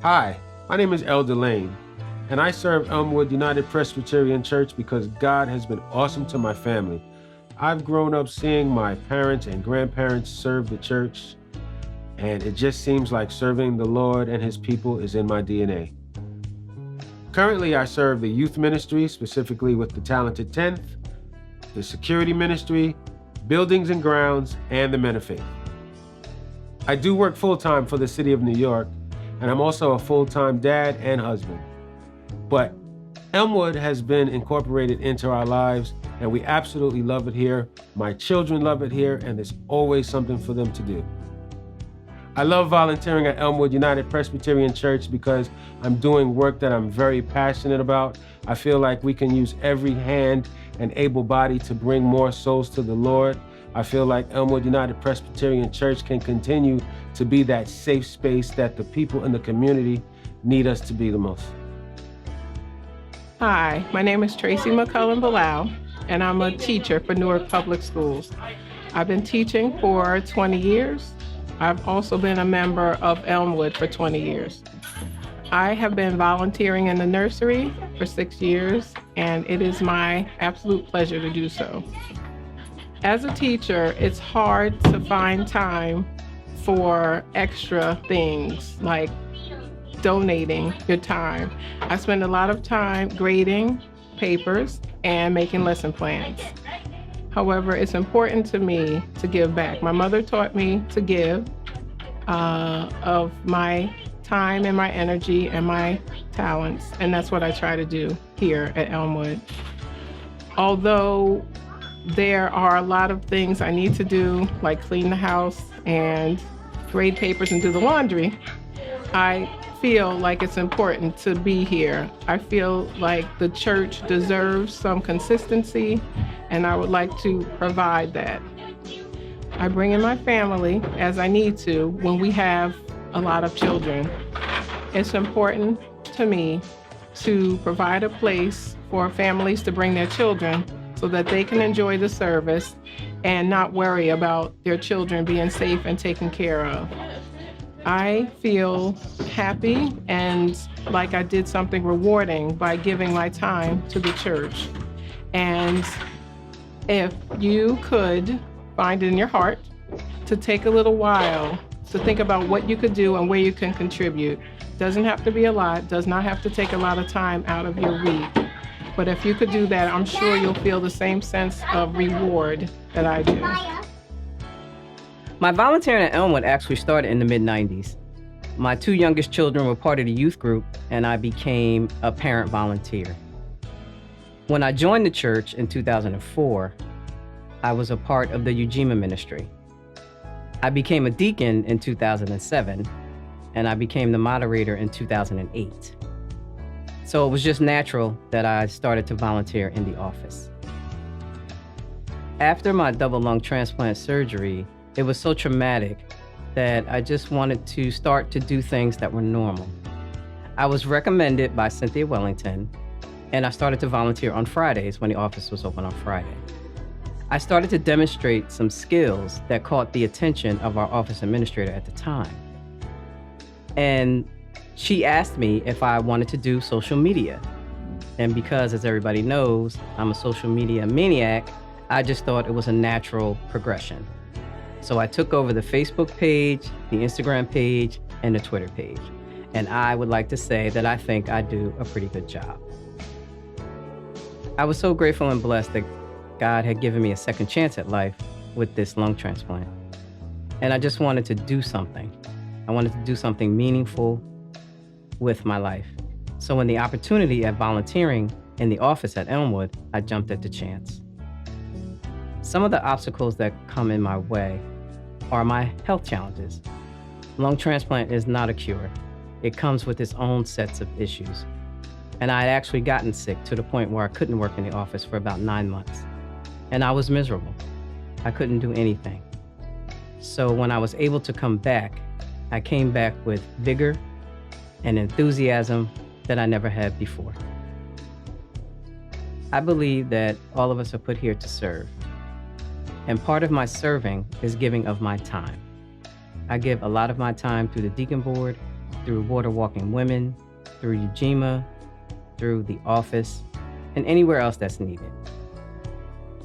Hi, my name is Elder Lane, and I serve Elmwood United Presbyterian Church because God has been awesome to my family. I've grown up seeing my parents and grandparents serve the church, and it just seems like serving the Lord and His people is in my DNA. Currently, I serve the youth ministry, specifically with the Talented 10th, the security ministry, buildings and grounds, and the Men of Faith. I do work full-time for the city of New York, and I'm also a full-time dad and husband. But Elmwood has been incorporated into our lives, and we absolutely love it here. My children love it here, and there's always something for them to do. I love volunteering at Elmwood United Presbyterian Church because I'm doing work that I'm very passionate about. I feel like we can use every hand and able body to bring more souls to the Lord. I feel like Elmwood United Presbyterian Church can continue to be that safe space that the people in the community need us to be the most. Hi, my name is Trayce McCullin-Bilal, and I'm a teacher for Newark Public Schools. I've been teaching for 20 years. I've also been a member of Elmwood for 20 years. I have been volunteering in the nursery for 6 years, and it is my absolute pleasure to do so. As a teacher, it's hard to find time for extra things like donating your time. I spend a lot of time grading papers and making lesson plans. However, it's important to me to give back. My mother taught me to give of my time and my energy and my talents, and that's what I try to do here at Elmwood. Although there are a lot of things I need to do, like clean the house and grade papers and do the laundry, I feel like it's important to be here. I feel like the church deserves some consistency, and I would like to provide that. I bring in my family as I need to when we have a lot of children. It's important to me to provide a place for families to bring their children so that they can enjoy the service and not worry about their children being safe and taken care of. I feel happy and like I did something rewarding by giving my time to the church. And if you could find it in your heart to take a little while to think about what you could do and where you can contribute. Doesn't have to be a lot, does not have to take a lot of time out of your week. But if you could do that, I'm sure you'll feel the same sense of reward that I do. My volunteering at Elmwood actually started in the mid-90s. My two youngest children were part of the youth group, and I became a parent volunteer. When I joined the church in 2004, I was a part of the Ujima ministry. I became a deacon in 2007, and I became the moderator in 2008. So it was just natural that I started to volunteer in the office. After my double lung transplant surgery, it was so traumatic that I just wanted to start to do things that were normal. I was recommended by Cynthia Wellington, and I started to volunteer on Fridays when the office was open on Friday. I started to demonstrate some skills that caught the attention of our office administrator at the time. And she asked me if I wanted to do social media. And because, as everybody knows, I'm a social media maniac, I just thought it was a natural progression. So I took over the Facebook page, the Instagram page, and the Twitter page. And I would like to say that I think I do a pretty good job. I was so grateful and blessed that God had given me a second chance at life with this lung transplant. And I just wanted to do something. I wanted to do something meaningful with my life. So when the opportunity at volunteering in the office at Elmwood, I jumped at the chance. Some of the obstacles that come in my way are my health challenges. Lung transplant is not a cure. It comes with its own sets of issues. And I had actually gotten sick to the point where I couldn't work in the office for about 9 months. And I was miserable. I couldn't do anything. So when I was able to come back, I came back with vigor and enthusiasm that I never had before. I believe that all of us are put here to serve. And part of my serving is giving of my time. I give a lot of my time through the deacon board, through Water Walking Women, through Ujima, through the office, and anywhere else that's needed.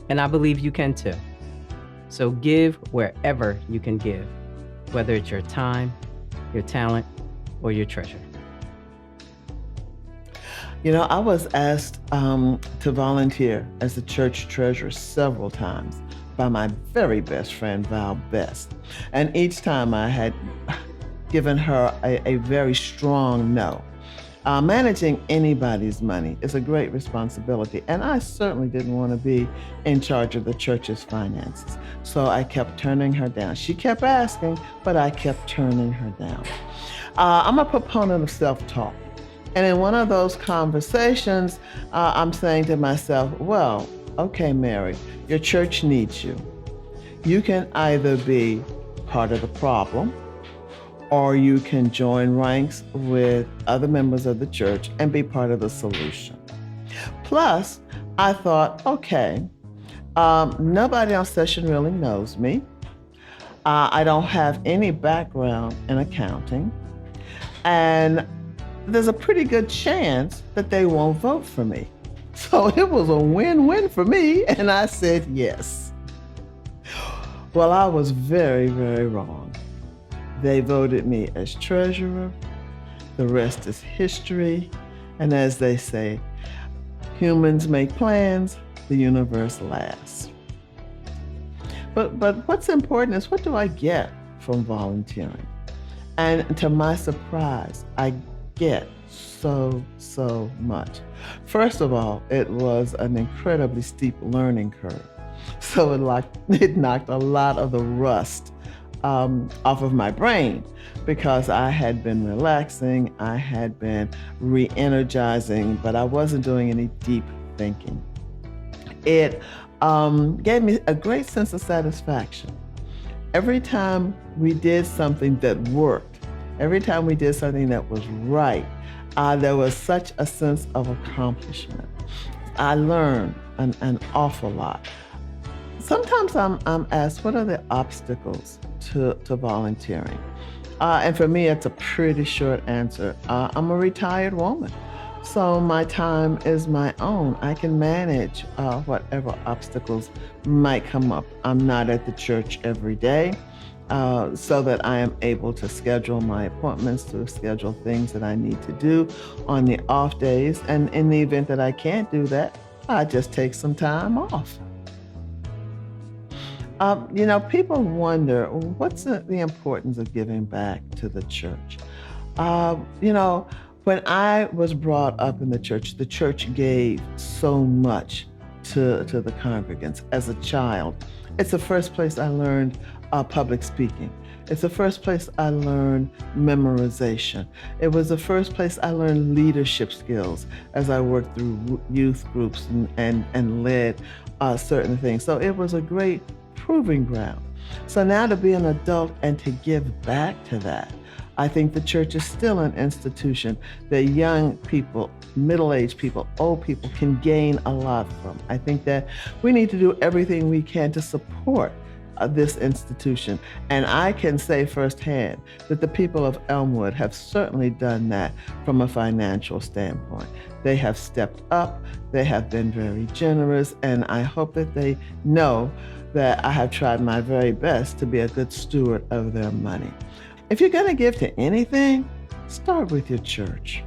And I believe you can too. So give wherever you can give, whether it's your time, your talent, or your treasure. You know, I was asked to volunteer as a church treasurer several times by my very best friend, Val Best. And each time I had given her a very strong no. Managing anybody's money is a great responsibility, and I certainly didn't want to be in charge of the church's finances. So I kept turning her down. She kept asking, but I kept turning her down. I'm a proponent of self-talk. And in one of those conversations, I'm saying to myself, well, okay, Mary, your church needs you. You can either be part of the problem, or you can join ranks with other members of the church and be part of the solution. Plus, I thought, okay, nobody on session really knows me. I don't have any background in accounting. And there's a pretty good chance that they won't vote for me. So it was a win-win for me, and I said yes. Well, I was very, very wrong. They voted me as treasurer. The rest is history. And as they say, humans make plans, the universe laughs. But what's important is, what do I get from volunteering? And to my surprise, I get so much. First of all, it was an incredibly steep learning curve. So it knocked a lot of the rust off of my brain, because I had been relaxing, I had been re-energizing, but I wasn't doing any deep thinking. It gave me a great sense of satisfaction. Every time we did something that worked, every time we did something that was right, there was such a sense of accomplishment. I learned an awful lot. Sometimes I'm asked, what are the obstacles to volunteering? And for me, it's a pretty short answer. I'm a retired woman, so my time is my own. I can manage whatever obstacles might come up. I'm not at the church every day, so that I am able to schedule my appointments, to schedule things that I need to do on the off days. And in the event that I can't do that, I just take some time off. You know, people wonder, what's the importance of giving back to the church? You know, when I was brought up in the church gave so much to the congregants. As a child, it's the first place I learned public speaking. It's the first place I learned memorization. It was the first place I learned leadership skills as I worked through youth groups and led certain things. So it was a great proving ground. So now to be an adult and to give back to that, I think the church is still an institution that young people, middle-aged people, old people can gain a lot from. I think that we need to do everything we can to support this institution. And I can say firsthand that the people of Elmwood have certainly done that from a financial standpoint. They have stepped up, they have been very generous, and I hope that they know that I have tried my very best to be a good steward of their money. If you're going to give to anything, start with your church.